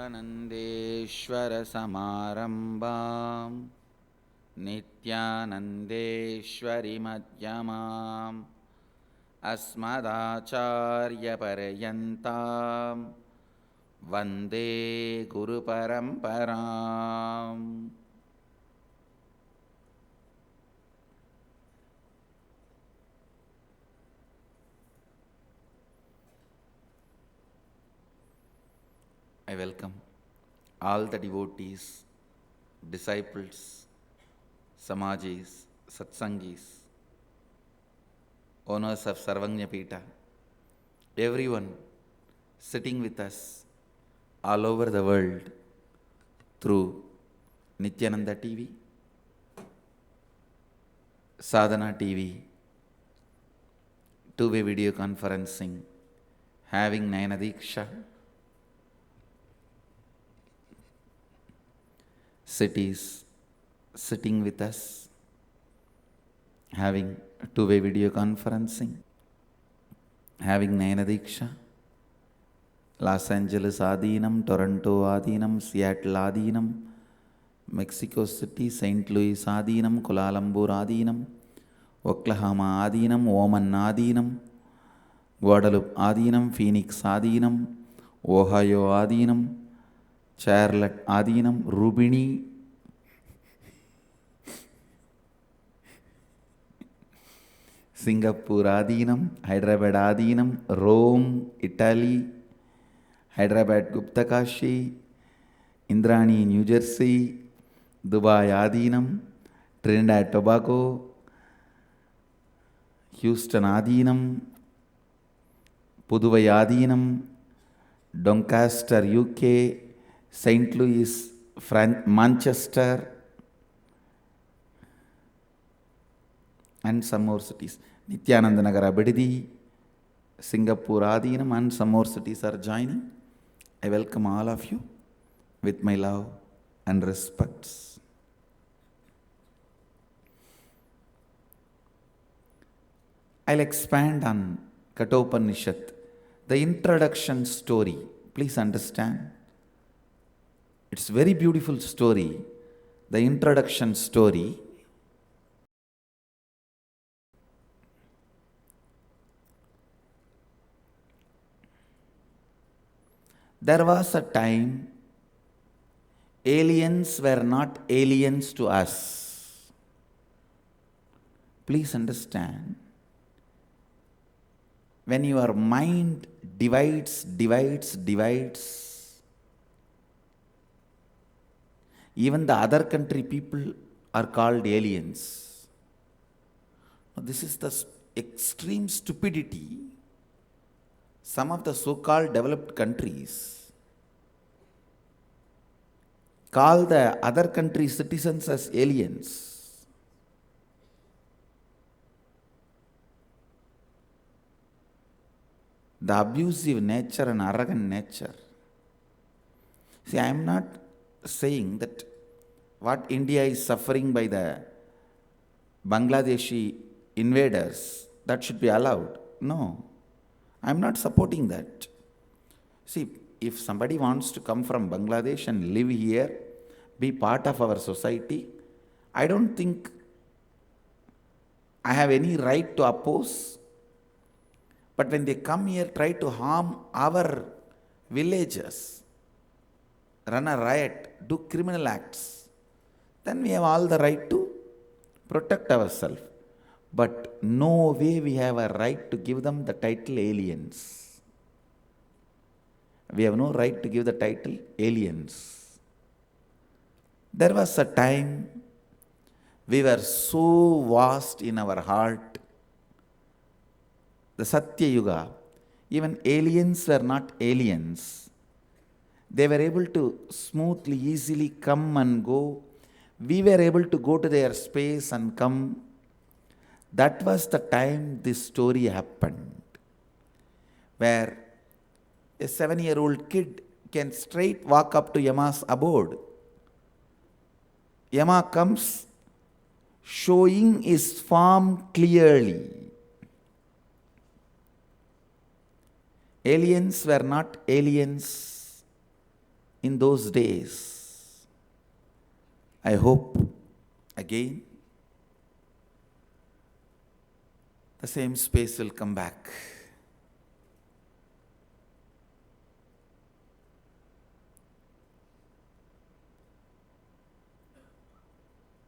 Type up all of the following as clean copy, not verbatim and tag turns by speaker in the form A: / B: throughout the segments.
A: विद्यानन्देश्वरसमारम्भां नित्यानन्देश्वरिमध्यमाम् अस्मदाचार्यपर्यन्तां वन्दे गुरुपरम्पराम्. I welcome all the devotees, disciples, samajis, satsangis, owners of Sarvanyapita, everyone sitting with us all over the world through Nithyananda TV, Sadhana TV, two-way video conferencing, having Nayana Diksha, cities sitting with us, having two-way video conferencing, having Nayana Diksha, Los Angeles Adinam, Toronto Adinam, Seattle Adinam, Mexico City, St. Louis Adinam, Kuala Lumpur Adinam, Oklahoma Adinam, Oman Adinam, Guadalupe Adinam, Phoenix Adinam, Ohio Adinam, Charlotte Adinam, Rubini, Singapore Adinam, Hyderabad Adinam, Rome, Italy, Hyderabad Guptakashi, Indrani, New Jersey, Dubai Adinam, Trinidad Tobago, Houston Adinam, Puduvai Adinam, Doncaster, UK, St. Louis, Manchester, and some more cities. Nithyananda Nagara Bididi, Singapore Adinam, and some more cities are joining. I welcome all of you with my love and respects. I'll expand on Kathopanishad, the introduction story. Please understand. It's a very beautiful story, the introduction story. There was a time aliens were not aliens to us. Please understand. When your mind divides, even the other country people are called aliens. This is the extreme stupidity. Some of the so-called developed countries call the other country citizens as aliens. The abusive nature and arrogant nature. See, I am not saying that what India is suffering by the Bangladeshi invaders, that should be allowed. No, I am not supporting that. See, if somebody wants to come from Bangladesh and live here, be part of our society, I don't think I have any right to oppose. But when they come here, try to harm our villages, run a riot, do criminal acts, then we have all the right to protect ourselves. But no way we have a right to give them the title aliens. We have no right to give the title aliens. There was a time we were so vast in our heart. The Satya Yuga, even aliens were not aliens. They were able to smoothly, easily come and go. We were able to go to their space and come. That was the time this story happened, where a 7-year-old kid can straight walk up to Yama's abode. Yama comes showing his form clearly. Aliens were not aliens. in those days, I hope again the same space will come back.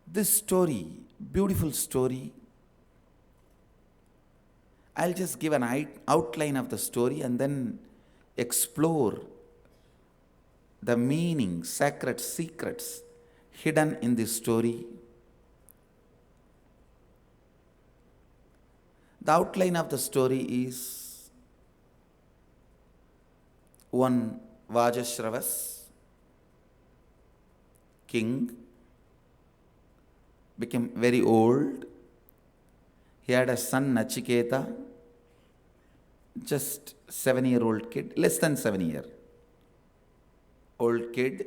A: This story, beautiful story, I'll just give an outline of the story and then explore the meaning, sacred secrets hidden in this story. The outline of the story is one Vajashravas, king, became very old. He had a son, Naciketa, just 7-year-old kid, less than 7-year-old kid.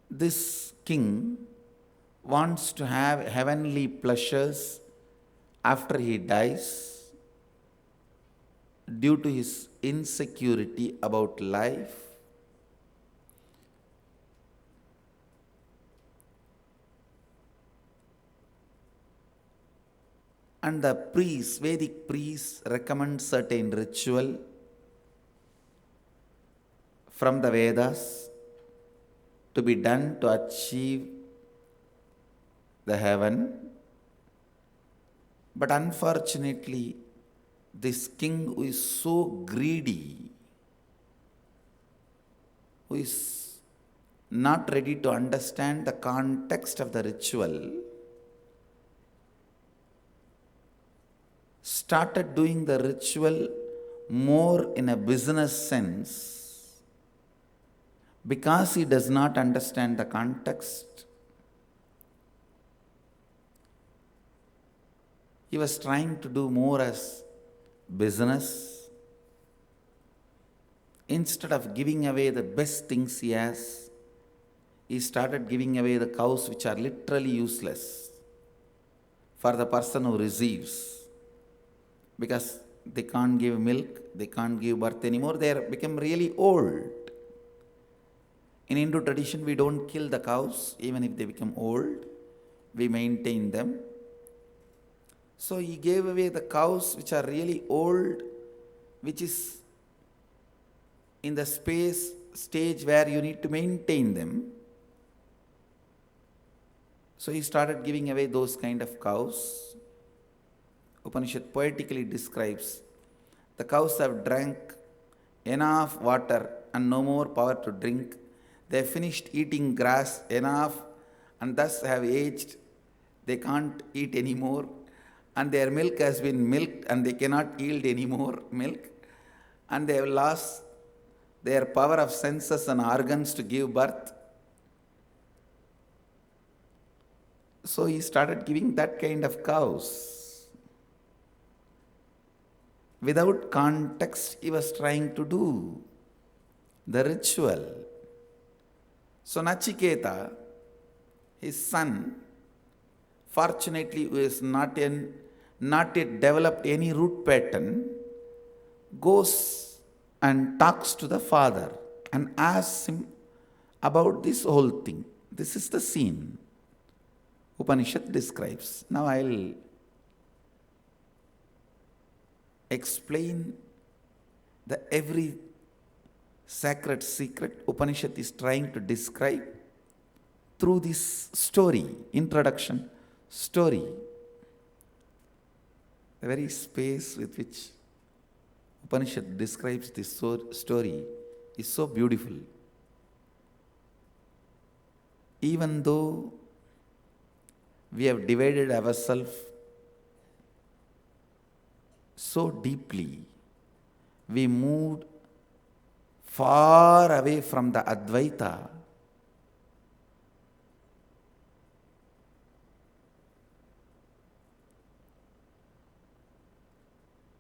A: This king wants to have heavenly pleasures after he dies due to his insecurity about life. And the priests, Vedic priests, recommend certain ritual from the Vedas to be done to achieve the heaven. But unfortunately, this king who is so greedy, who is not ready to understand the context of the ritual, started doing the ritual more in a business sense because he does not understand the context. He was trying to do more as business instead of giving away the best things he has. He started giving away the cows which are literally useless for the person who receives, because they can't give milk, they can't give birth anymore, they are become really old. In Hindu tradition, we don't kill the cows even if they become old, we maintain them. So he gave away the cows which are really old, which is in the stage where you need to maintain them. So he started giving away those kind of cows. Upanishad poetically describes the cows have drank enough water and no more power to drink. They have finished eating grass enough and thus have aged. They can't eat anymore, and their milk has been milked and they cannot yield any more milk, and they have lost their power of senses and organs to give birth. So he started giving that kind of cows. Without context, he was trying to do the ritual. So Naciketa, his son, fortunately who is not yet developed any root pattern, goes and talks to the father and asks him about this whole thing. This is the scene Upanishad describes. Now I'll explain the every sacred secret Upanishad is trying to describe through this story, introduction story. The very space with which Upanishad describes this story is so beautiful. Even though we have divided ourselves so deeply, we moved far away from the Advaita.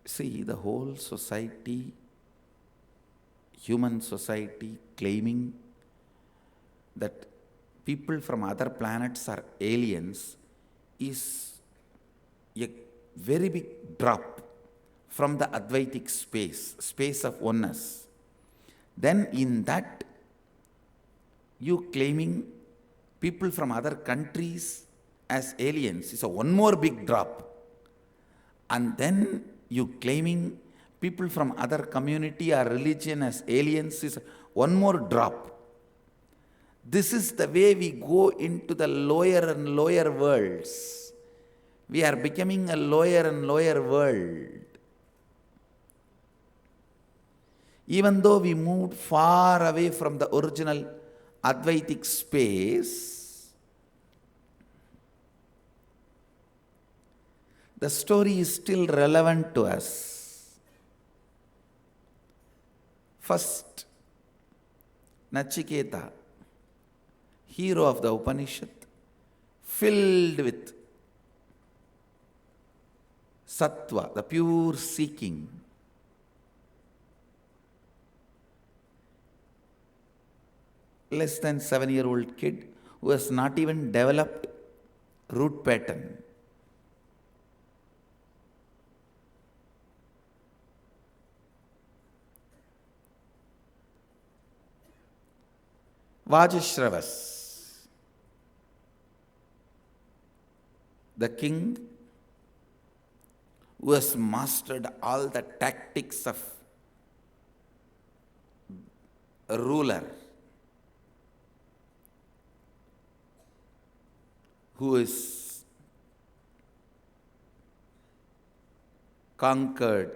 A: See, the whole society, human society, claiming that people from other planets are aliens is a very big drop from the Advaitic space of oneness, then in that you claiming people from other countries as aliens is a one more big drop. And then you claiming people from other community or religion as aliens is one more drop. This is the way we go into the lower and lower worlds. We are becoming a lower and lower world. Even though we moved far away from the original Advaitic space, the story is still relevant to us. First, Naciketa, hero of the Upanishad, filled with sattva, the pure seeking, less than 7-year-old kid who has not even developed root pattern. Vajashravas, the king who has mastered all the tactics of a ruler, who is conquered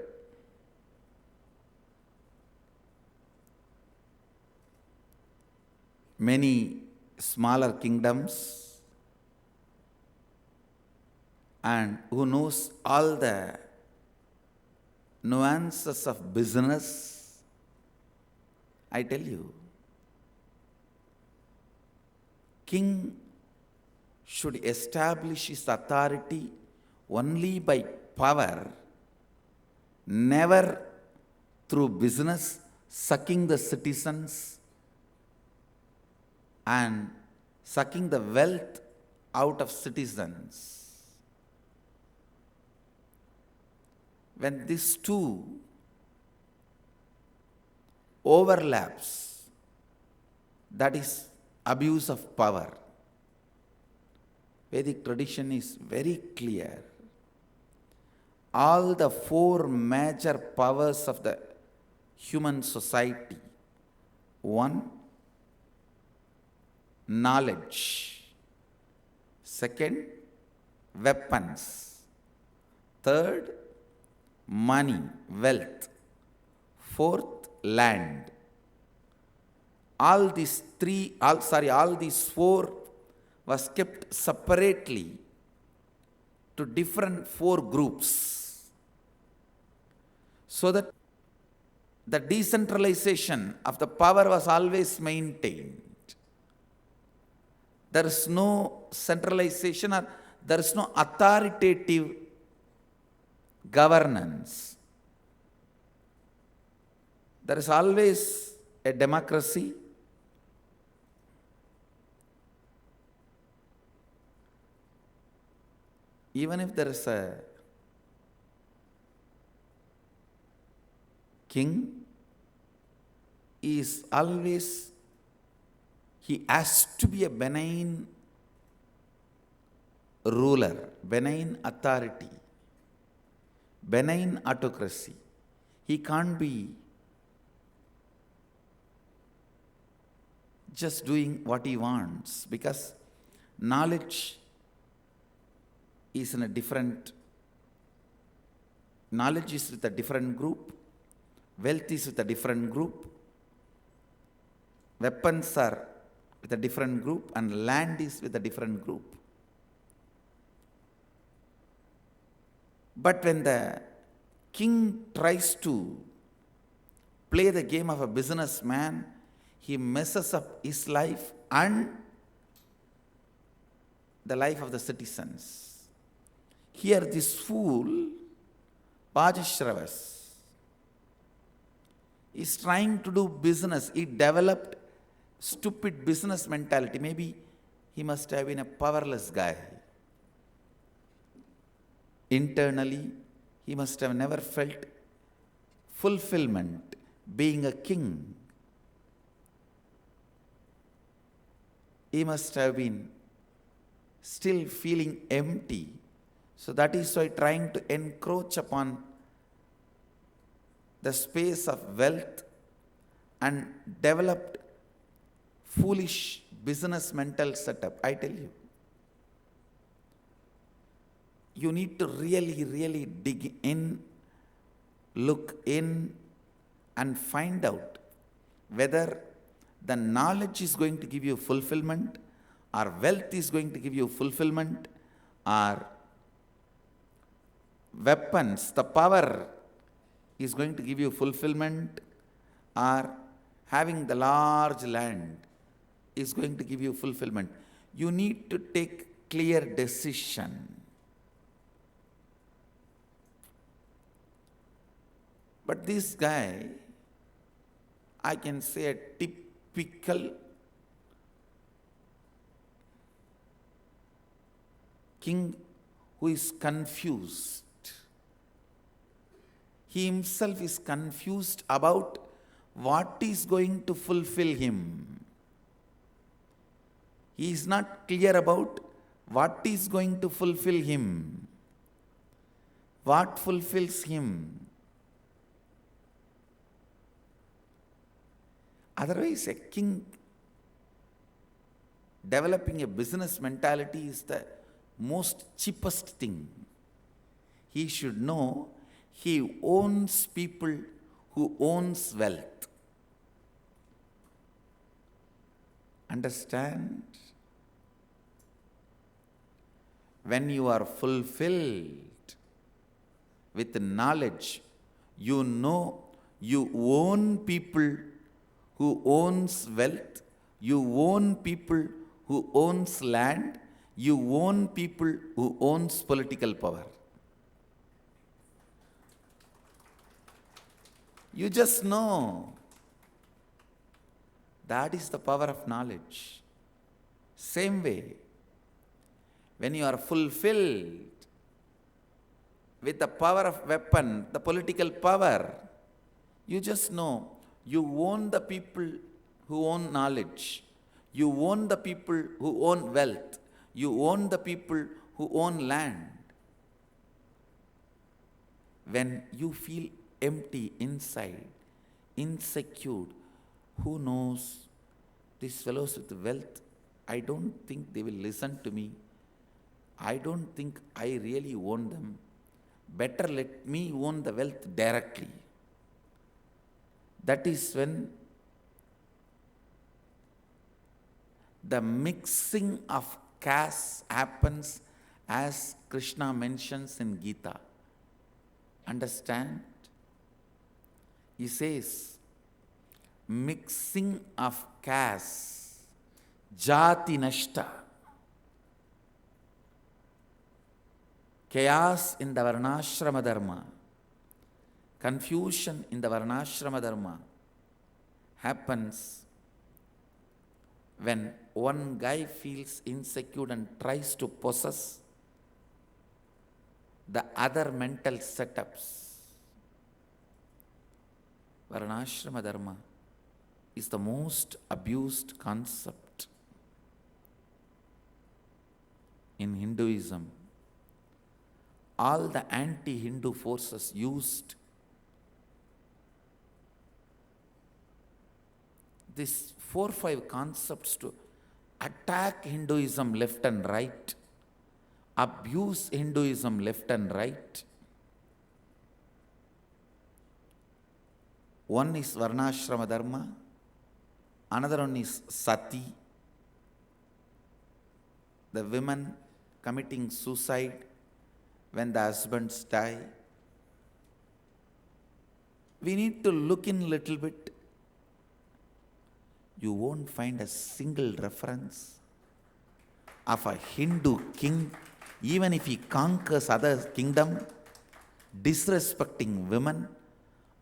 A: many smaller kingdoms and who knows all the nuances of business. I tell you, king should establish his authority only by power, never through business, sucking the citizens and sucking the wealth out of citizens. When these two overlaps, that is abuse of power. Vedic tradition is very clear. All the 4 major powers of the human society. 1, knowledge. 2nd, weapons. 3rd, money, wealth. 4th, land. All these 4 was kept separately to different 4 groups, so that the decentralization of the power was always maintained. There is no centralization or there is no authoritative governance. There is always a democracy. Even if there is a king, he has to be a benign ruler, benign authority, benign autocracy. He can't be just doing what he wants, because knowledge is with a different group, wealth is with a different group, weapons are with a different group, and land is with a different group. But when the king tries to play the game of a businessman, he messes up his life and the life of the citizens. Here this fool, Vajashravas, is trying to do business. He developed stupid business mentality. Maybe he must have been a powerless guy. Internally, he must have never felt fulfillment being a king. He must have been still feeling empty. So that is why trying to encroach upon the space of wealth and developed foolish business mental setup. I tell you, you need to really dig in, look in, and find out whether the knowledge is going to give you fulfillment, or wealth is going to give you fulfillment, or weapons, the power is going to give you fulfillment, or having the large land is going to give you fulfillment. You need to take clear decision. But this guy, I can say a typical king who is confused. He himself is confused about what is going to fulfill him. He is not clear about what is going to fulfill him. What fulfills him? Otherwise, a king developing a business mentality is the most cheapest thing. He should know he owns people who owns wealth. Understand? When you are fulfilled with knowledge, you know you own people who owns wealth, you own people who owns land, you own people who owns political power. You just know. That is the power of knowledge. Same way, when you are fulfilled with the power of weapon, the political power, you just know you own the people who own knowledge. You own the people who own wealth. You own the people who own land. When you feel empty inside, insecure, who knows, these fellows with wealth, I don't think they will listen to me. I don't think I really own them. Better let me own the wealth directly. That is when the mixing of castes happens, as Krishna mentions in Gita. Understand? He says, mixing of castes, jati nashta, chaos in the varnashrama dharma, confusion in the varnashrama dharma happens when one guy feels insecure and tries to possess the other mental setups. Varnashrama dharma is the most abused concept in Hinduism. All the anti-Hindu forces used these 4 or 5 concepts to attack Hinduism left and right, abuse Hinduism left and right. One is Varnashrama Dharma, another one is Sati, the women committing suicide when the husbands die. We need to look in a little bit. You won't find a single reference of a Hindu king, even if he conquers other kingdom, disrespecting women,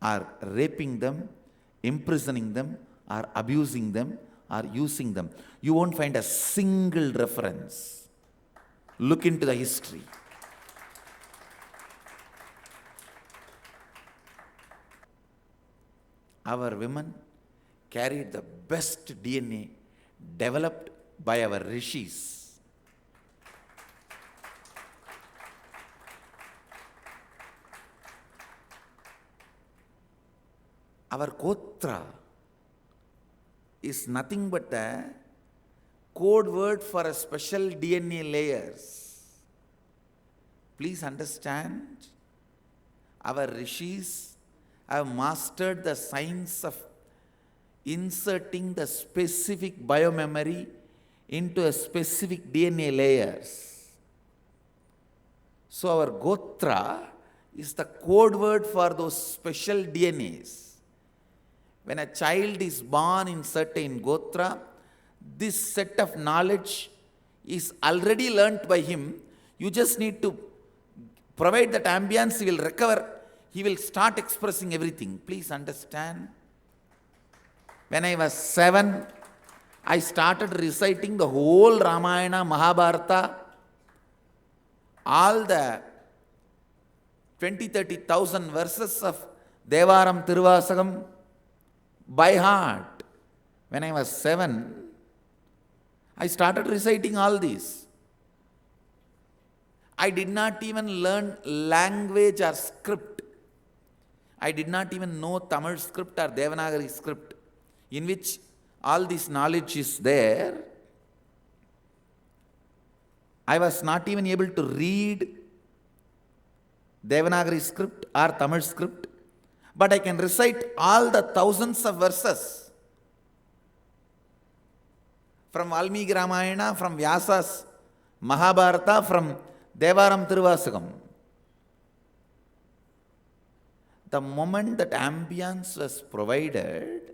A: or raping them, imprisoning them, or abusing them, or using them. You won't find a single reference. Look into the history. our women carried the best DNA developed by our rishis. Our Gotra is nothing but the code word for a special DNA layers. Please understand, our rishis have mastered the science of inserting the specific biomemory into a specific DNA layers. So our Gotra is the code word for those special DNAs. When a child is born in certain Gotra, this set of knowledge is already learnt by him. You just need to provide that ambience, he will recover, he will start expressing everything. Please understand. When I was 7, I started reciting the whole Ramayana, Mahabharata, all the 20,000-30,000 verses of Devaram Tiruvasagam by heart. When I was 7, I started reciting all these. I did not even learn language or script. I did not even know Tamil script or Devanagari script, in which all this knowledge is there. I was not even able to read Devanagari script or Tamil script, but I can recite all the thousands of verses from Valmiki Ramayana, from Vyasa's Mahabharata, from Devaram Tiruvasagam. The moment that ambience was provided,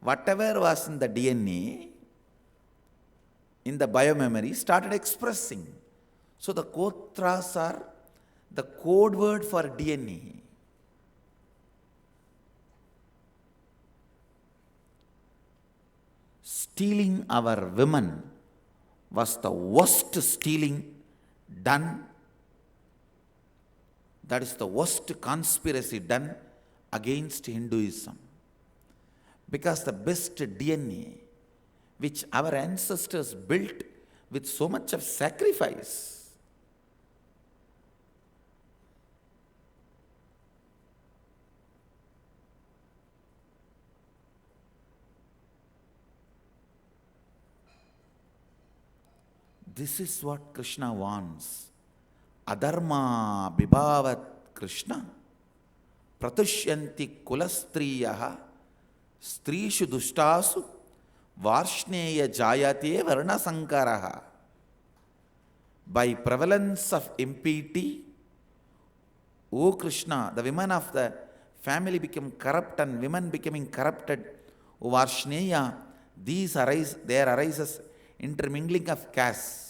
A: whatever was in the DNA, in the biomemory, started expressing. So the Gotras are the code word for DNA. Stealing our women was the worst stealing done. That is the worst conspiracy done against Hinduism. Because the best DNA, which our ancestors built with so much of sacrifice, this is what Krishna wants. Adharma bibhavat Krishna pratushyanti kulastriyaha strishu dushtasu varshneya jayate varna sankaraha. By prevalence of impurity, O Krishna, the women of the family became corrupt and women becoming corrupted. O Varshneya, there arises intermingling of castes.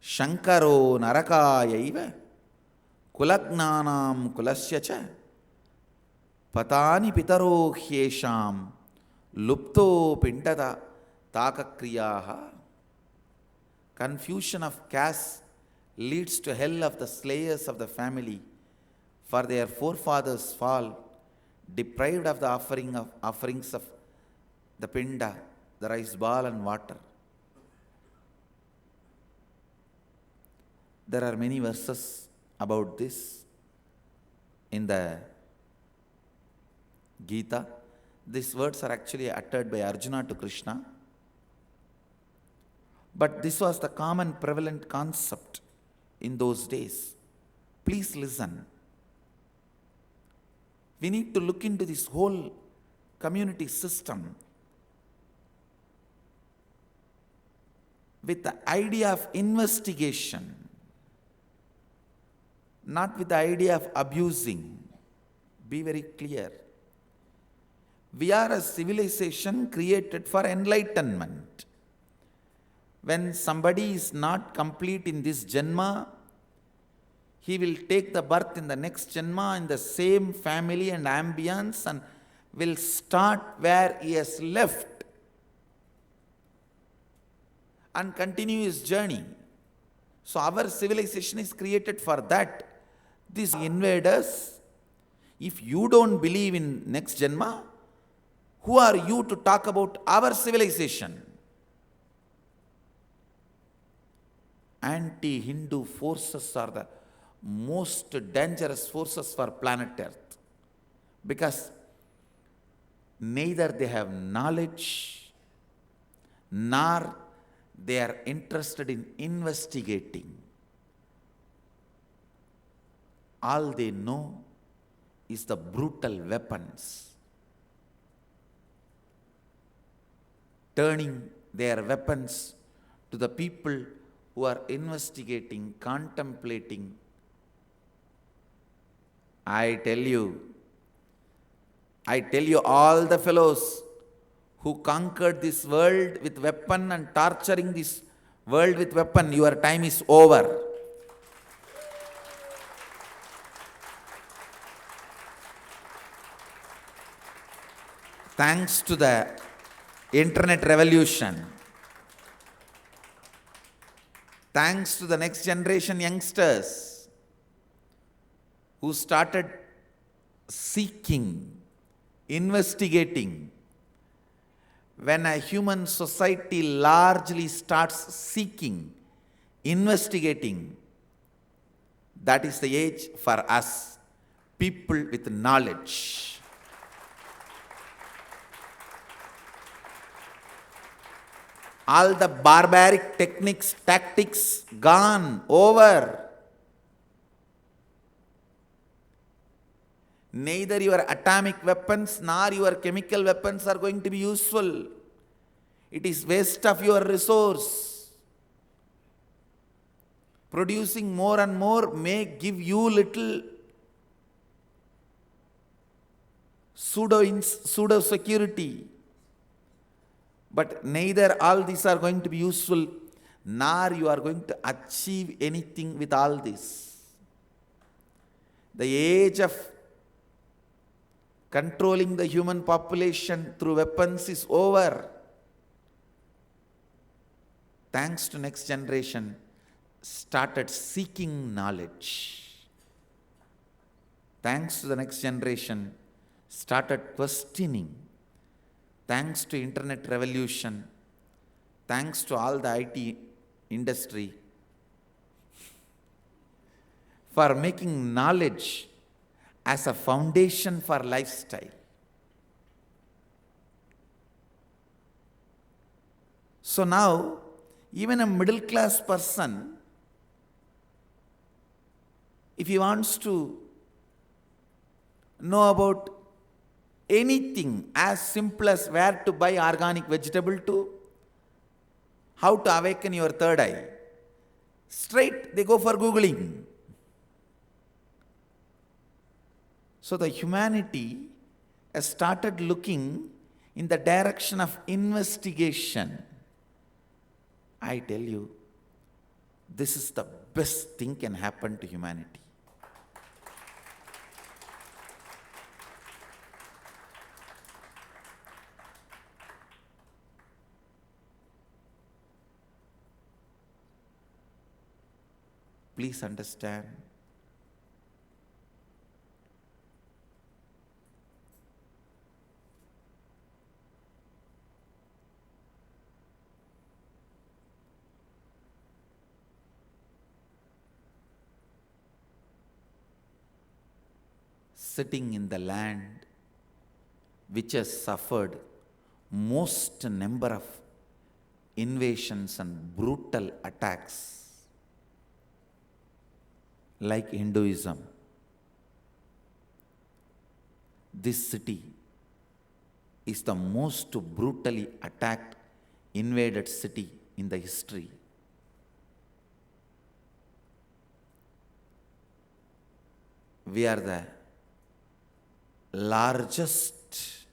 A: Shankaro narakayaiva kulagnanam kulasyacha patani pitaro hyesham lupto pindada takakriyaha. Confusion of caste leads to hell of the slayers of the family, for their forefathers fall, deprived of the offerings of the pinda, the rice ball and water. There are many verses about this in the Gita. These words are actually uttered by Arjuna to Krishna. But this was the common prevalent concept in those days. Please listen. We need to look into this whole community system with the idea of investigation, not with the idea of abusing. Be very clear. We are a civilization created for enlightenment. When somebody is not complete in this Janma, he will take the birth in the next Janma in the same family and ambience and will start where he has left and continue his journey. So our civilization is created for that. These invaders, if you don't believe in next Janma, who are you to talk about our civilization? Anti-Hindu forces are the most dangerous forces for planet Earth, because neither they have knowledge nor they are interested in investigating. All they know is the brutal weapons, turning their weapons to the people who are investigating, contemplating. I tell you, all the fellows who conquered this world with weapon and torturing this world with weapon, your time is over. Thanks to the internet revolution, thanks to the next generation youngsters who started seeking, investigating. When a human society largely starts seeking, investigating, that is the age for us, people with knowledge. All the barbaric techniques, tactics, gone, over. Neither your atomic weapons nor your chemical weapons are going to be useful. It is waste of your resource. Producing more and more may give you little pseudo security. But neither all these are going to be useful, nor you are going to achieve anything with all this. The age of controlling the human population through weapons is over. Thanks to next generation, started seeking knowledge. Thanks to the next generation, started questioning. Thanks to internet revolution, thanks to all the IT industry, for making knowledge as a foundation for lifestyle. So now, even a middle class person, if he wants to know about anything as simple as where to buy organic vegetable to how to awaken your third eye, straight they go for Googling. So the humanity has started looking in the direction of investigation. I tell you, this is the best thing can happen to humanity. Please understand. Sitting in the land which has suffered most number of invasions and brutal attacks, like Hinduism. This city is the most brutally attacked, invaded city in the history. We are the largest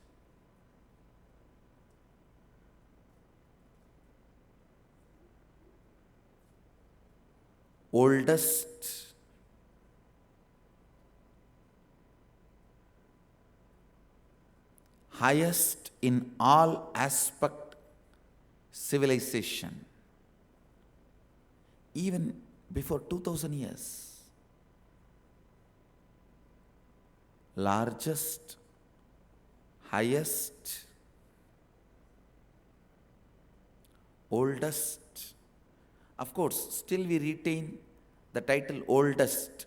A: oldest highest in all aspect civilization. Even before 2000 years, largest, highest, oldest. Of course, still we retain the title oldest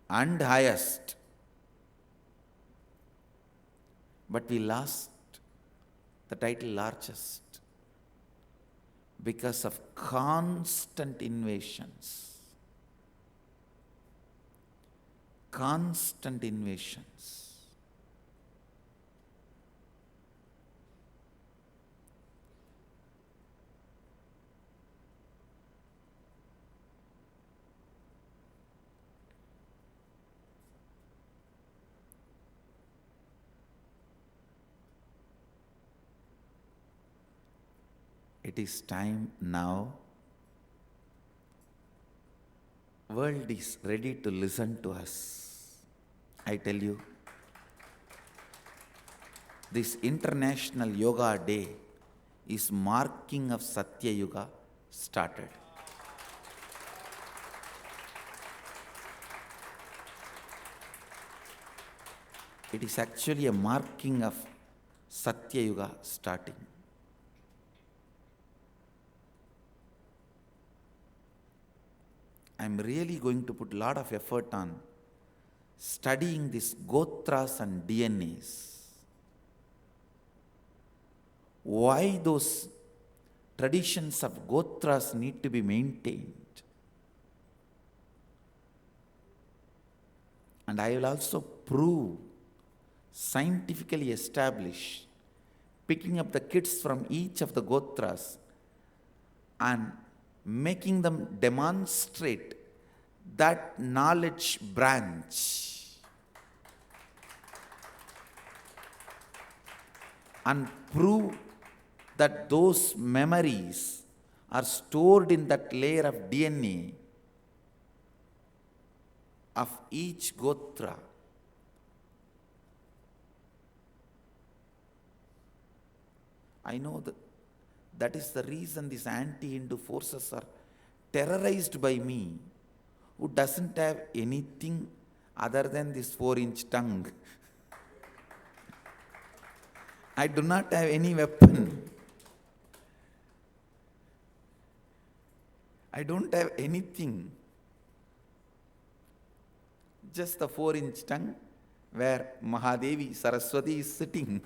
A: and highest, but we lost the title largest because of constant invasions. Constant invasions. It is time now. World is ready to listen to us. I tell you, this International Yoga Day is marking of Satya Yuga started. It is actually a marking of Satya Yuga starting. I am really going to put a lot of effort on studying these Gotras and DNAs. Why those traditions of Gotras need to be maintained. And I will also prove, scientifically establish, picking up the kids from each of the Gotras and making them demonstrate that knowledge branch and prove that those memories are stored in that layer of DNA of each Gotra. I know that is the reason these anti-Hindu forces are terrorized by me, who doesn't have anything other than this 4-inch tongue. I do not have any weapon. I don't have anything. Just the 4-inch tongue where Mahadevi Saraswati is sitting.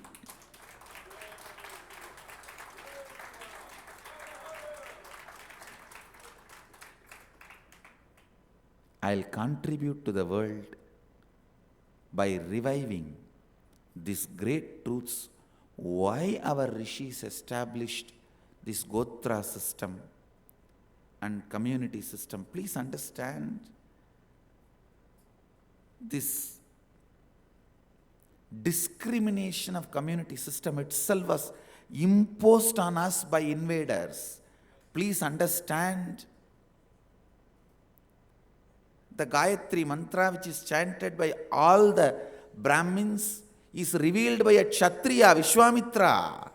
A: I'll contribute to the world by reviving these great truths, why our Rishis established this Gotra system and community system. Please understand, this discrimination of community system itself was imposed on us by invaders. Please understand, the Gayatri mantra, which is chanted by all the Brahmins, is revealed by a Kshatriya, Vishwamitra.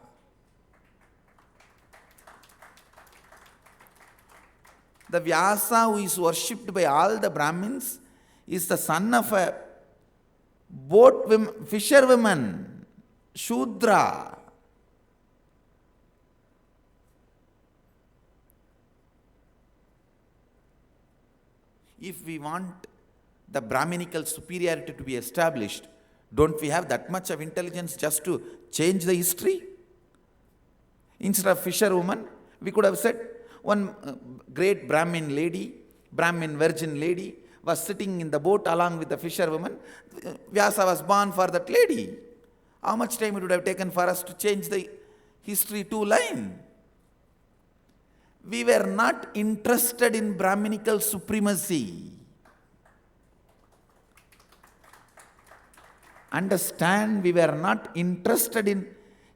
A: The Vyasa, who is worshipped by all the Brahmins, is the son of a fisherwoman, Shudra. If we want the Brahminical superiority to be established, don't we have that much of intelligence just to change the history? Instead of fisherwoman, we could have said one great Brahmin virgin lady was sitting in the boat along with the fisherwoman. Vyasa was born for that lady. How much time it would have taken for us to change the history 2 line? We were not interested in Brahminical supremacy. Understand, we were not interested in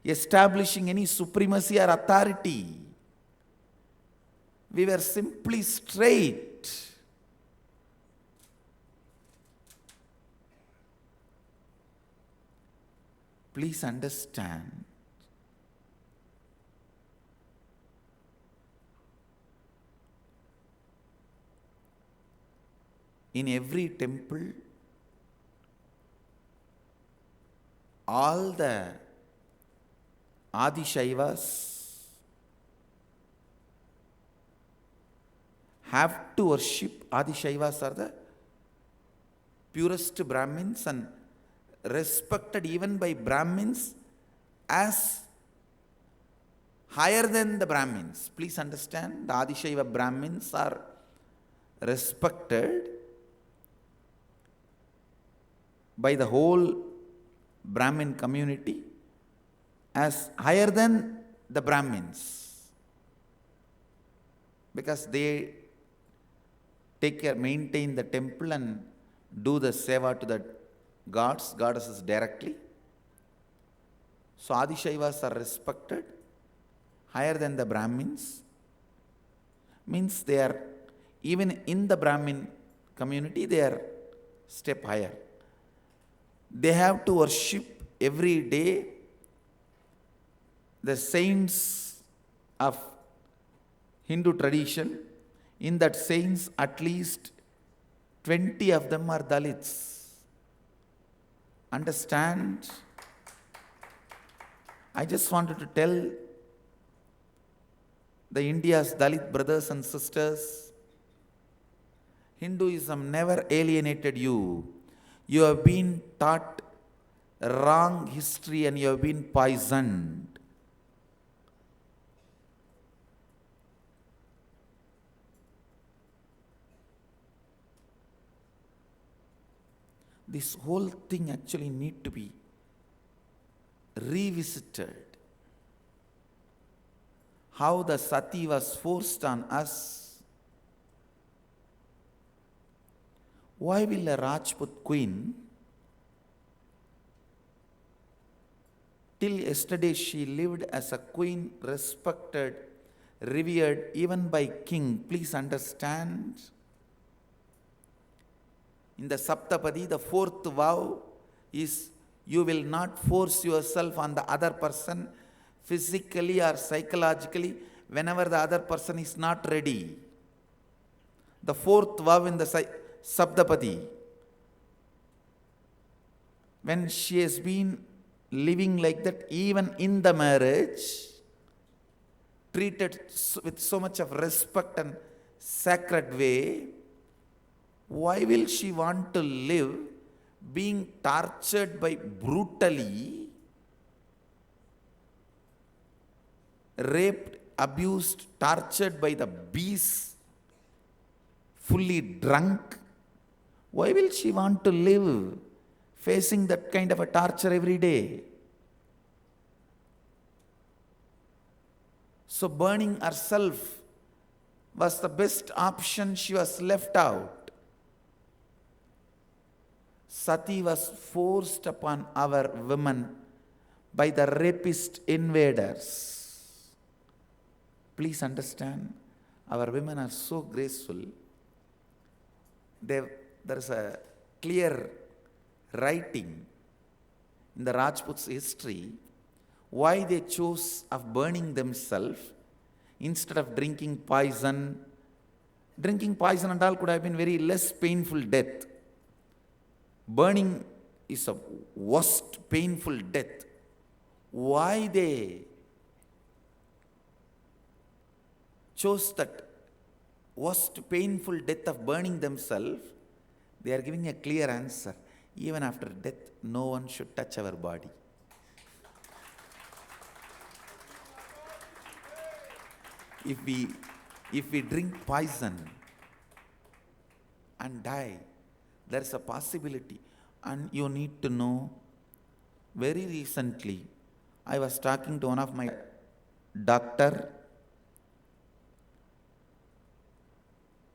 A: establishing any supremacy or authority. We were simply straight. Please understand, in every temple, all the Adishaivas have to worship. Adishaivas are the purest Brahmins and respected even by Brahmins as higher than the Brahmins. Please understand, the Adishaiva Brahmins are respected by the whole Brahmin community as higher than the Brahmins, because they take care, maintain the temple and do the seva to the gods, goddesses directly. So Adishaivas are respected higher than the Brahmins. Means they are, even in the Brahmin community, they are step higher. They have to worship every day the saints of Hindu tradition. In that saints, at least 20 of them are Dalits. Understand? I just wanted to tell the India's Dalit brothers and sisters, Hinduism never alienated you. You have been taught wrong history and you have been poisoned. This whole thing actually need to be revisited. How the Sati was forced on us. Why will a Rajput queen, till yesterday she lived as a queen, respected, revered even by king. Please understand. In the Saptapadi, the fourth vow is you will not force yourself on the other person physically or psychologically whenever the other person is not ready. The fourth vow in the Saptapadi, when she has been living like that, even in the marriage, treated with so much of respect and sacred way, why will she want to live being tortured by brutally, raped, abused, tortured by the beasts, fully drunk? Why will she want to live facing that kind of a torture every day? So burning herself was the best option. She was left out. Sati was forced upon our women by the rapist invaders. Please understand, our women are so graceful. There is a clear writing in the Rajputs' history why they chose of burning themselves instead of drinking poison. Drinking poison and all could have been very less painful death. Burning is a worst painful death. Why they chose that worst painful death of burning themselves? They are giving a clear answer. Even after death, no one should touch our body. If we drink poison and die, there is a possibility. And you need to know, very recently, I was talking to one of my doctor.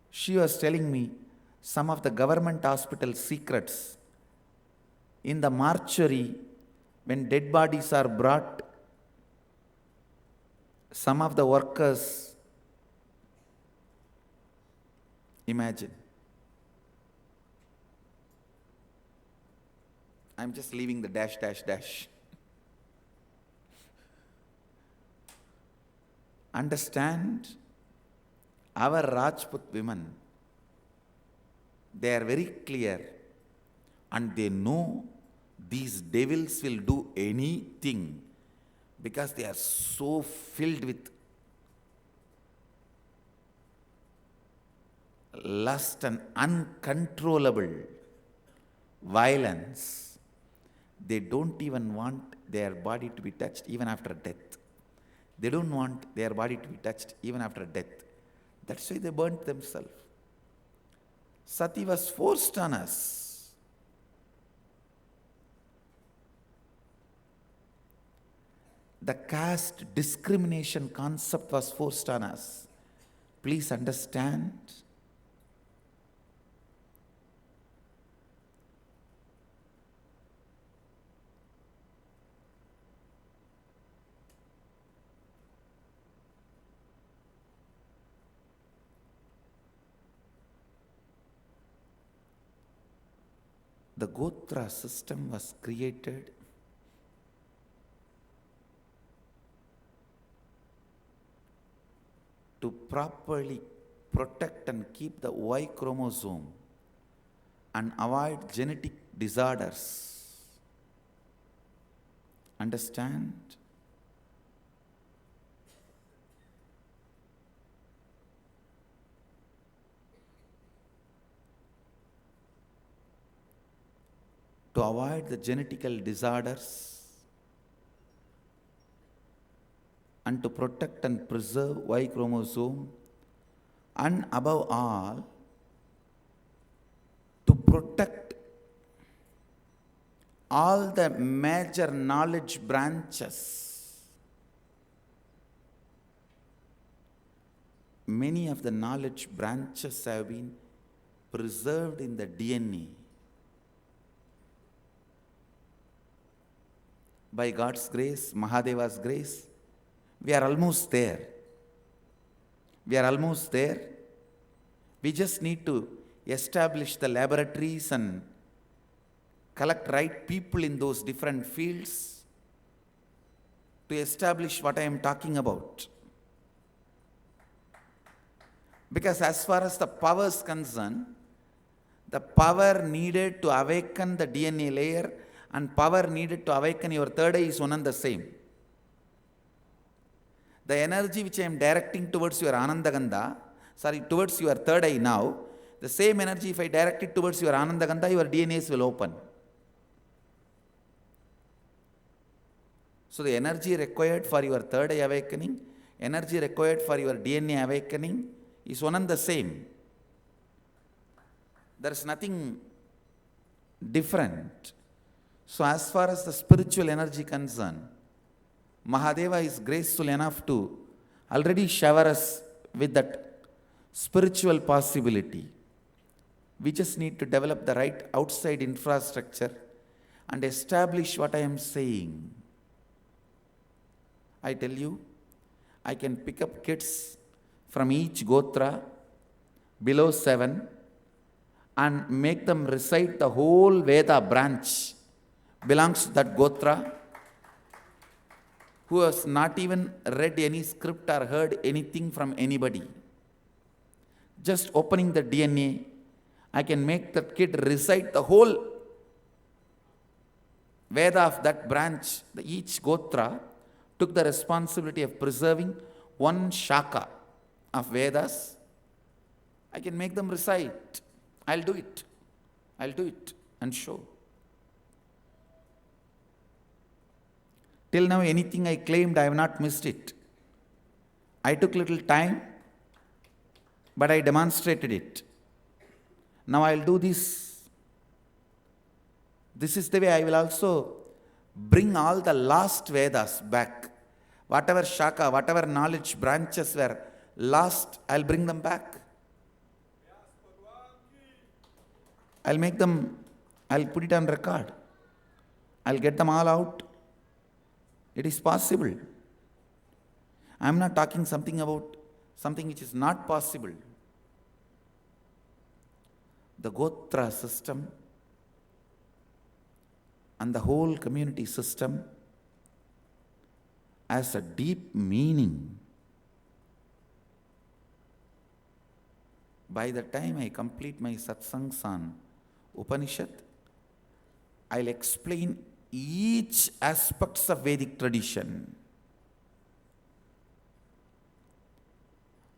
A: She was telling me some of the government hospital secrets. In the mortuary, when dead bodies are brought, some of the workers, imagine, I'm just leaving the dash, dash, dash. Understand, our Rajput women, they are very clear and they know These devils will do anything because they are so filled with lust and uncontrollable violence. They don't even want their body to be touched even after death. They don't want their body to be touched even after death. That's why they burnt themselves. Sati was forced on us. The caste discrimination concept was forced on us. Please understand. The Gotra system was created to properly protect and keep the Y chromosome and avoid genetic disorders. Understand? To avoid the genetical disorders and to protect and preserve Y chromosome, and above all, to protect all the major knowledge branches. Many of the knowledge branches have been preserved in the DNA. By God's grace, Mahadeva's grace, we are almost there. We are almost there. We just need to establish the laboratories and collect right people in those different fields to establish what I am talking about. Because as far as the power is concerned, the power needed to awaken the DNA layer and power needed to awaken your third eye is one and the same. The energy which I am directing towards your Anandagandha, towards your third eye now, the same energy if I direct it towards your Anandagandha, your DNAs will open. So the energy required for your third eye awakening, energy required for your DNA awakening is one and the same. There is nothing different. So as far as the spiritual energy concerned, Mahadeva is graceful enough to already shower us with that spiritual possibility. We just need to develop the right outside infrastructure and establish what I am saying. I tell you, I can pick up kids from each Gotra below 7 and make them recite the whole Veda branch belongs to that Gotra, who has not even read any script or heard anything from anybody. Just opening the DNA, I can make that kid recite the whole Veda of that branch. Each Gotra took the responsibility of preserving one shaka of Vedas. I can make them recite. I'll do it and show. Till now, anything I claimed, I have not missed it. I took little time, but I demonstrated it. Now I'll do this. This is the way I will also bring all the lost Vedas back. Whatever shaka, whatever knowledge branches were lost, I'll bring them back. I'll make them, I'll put it on record. I'll get them all out. It is possible. I am not talking something about something which is not possible. The Gotra system and the whole community system has a deep meaning. By the time I complete my satsangs on Upanishad, I'll explain each aspects of Vedic tradition.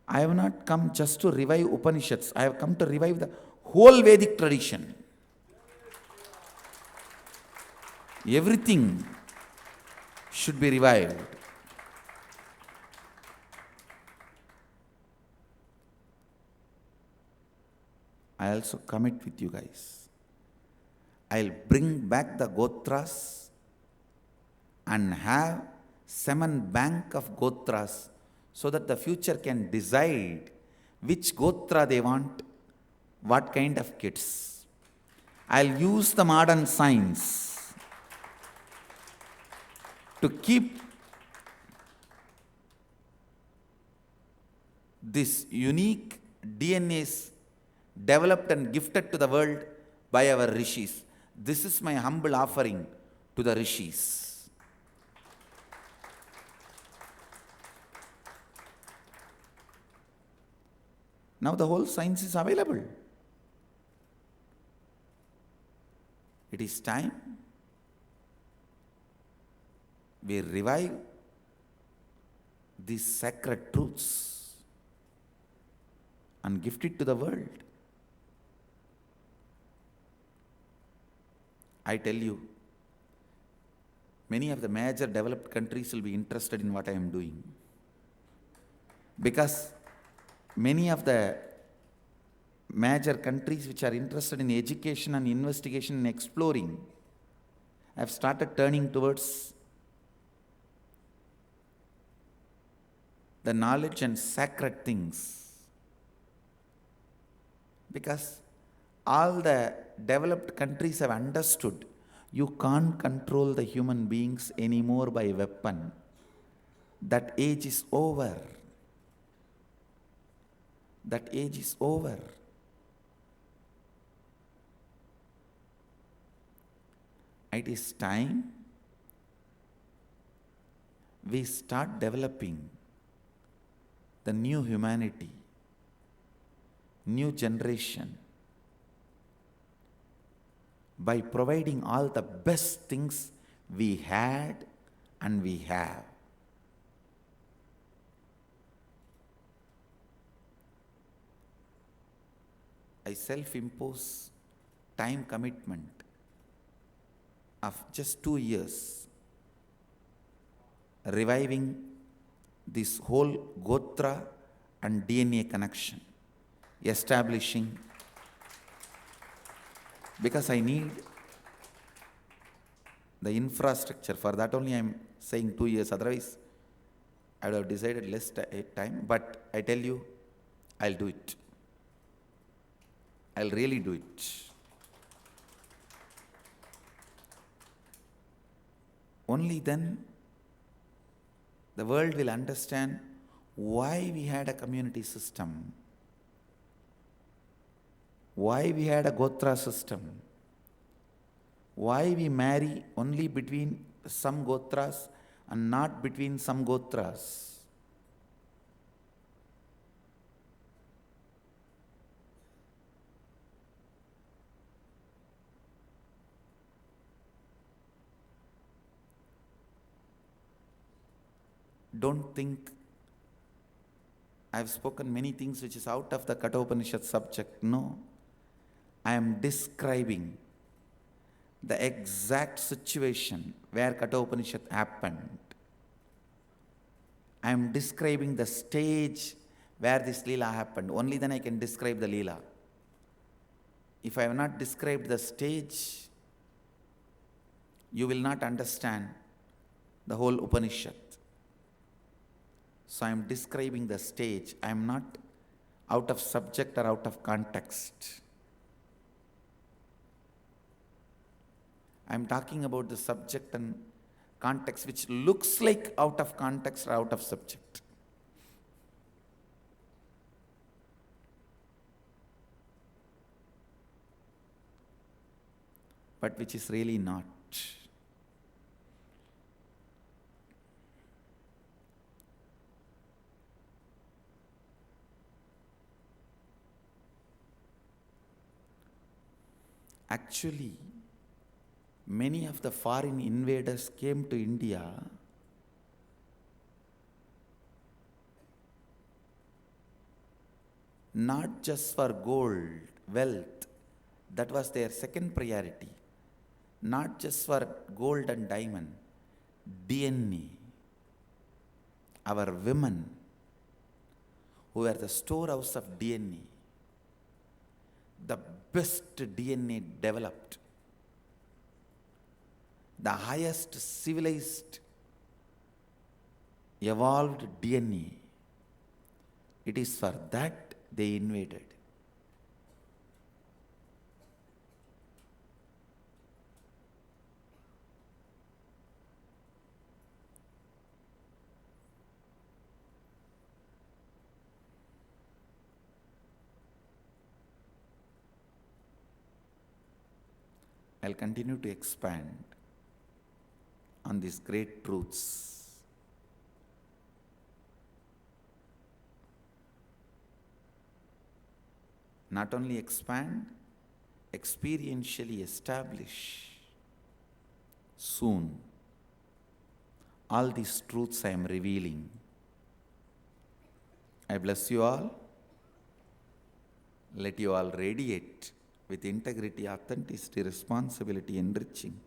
A: I have not come just to revive Upanishads. I have come to revive the whole Vedic tradition. Everything should be revived. I also commit with you guys. I'll bring back the Gotras and have seven bank of Gotras so that the future can decide which Gotra they want, what kind of kids. I'll use the modern science to keep this unique DNAs developed and gifted to the world by our Rishis. This is my humble offering to the Rishis. Now the whole science is available. It is time we revive these sacred truths and gift it to the world. I tell you, many of the major developed countries will be interested in what I am doing. Because many of the major countries which are interested in education and investigation and exploring have started turning towards the knowledge and sacred things. Because all the developed countries have understood you can't control the human beings anymore by weapon. That age is over. That age is over. It is time we start developing the new humanity, new generation, by providing all the best things we had and we have. I self-impose time commitment of just 2 years, reviving this whole Gotra and DNA connection, establishing, because I need the infrastructure. For that only I am saying 2 years, otherwise I would have decided less time, but I tell you, I'll do it. I'll really do it. Only then the world will understand why we had a community system, why we had a Gotra system, why we marry only between some Gotras and not between some Gotras. Don't think I've spoken many things which is out of the Katha Upanishad subject. No. I am describing the exact situation where Katha Upanishad happened. I am describing the stage where this Leela happened. Only then I can describe the Leela. If I have not described the stage, you will not understand the whole Upanishad. So I am describing the stage. I am not out of subject or out of context. I am talking about the subject and context which looks like out of context or out of subject. But which is really not. Actually, Many of the foreign invaders came to India not just for gold, wealth, that was their second priority. Not just for gold and diamond, DNA. Our women, who were the storehouse of DNA, the best DNA developed, the highest civilized, evolved DNA. It is for that they invaded. I'll continue to expand on these great truths. Not only expand, experientially establish soon all these truths I am revealing. I bless you all. Let you all radiate with integrity, authenticity, responsibility, enriching,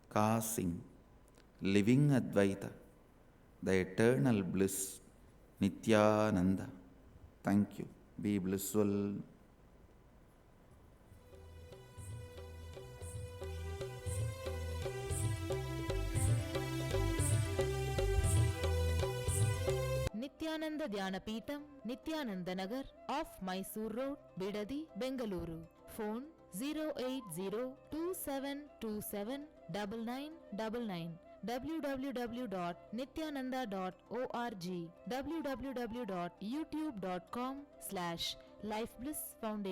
A: causing, living Advaita, the eternal bliss, Nithyananda. Thank you. Be blissful.
B: Nithyananda Dhyanapitham, Nithyananda Nagar, off Mysore Road, Bidadi, Bengaluru. Phone 08027279999. www.nithyananda.org. www.youtube.com/lifeblissfoundation.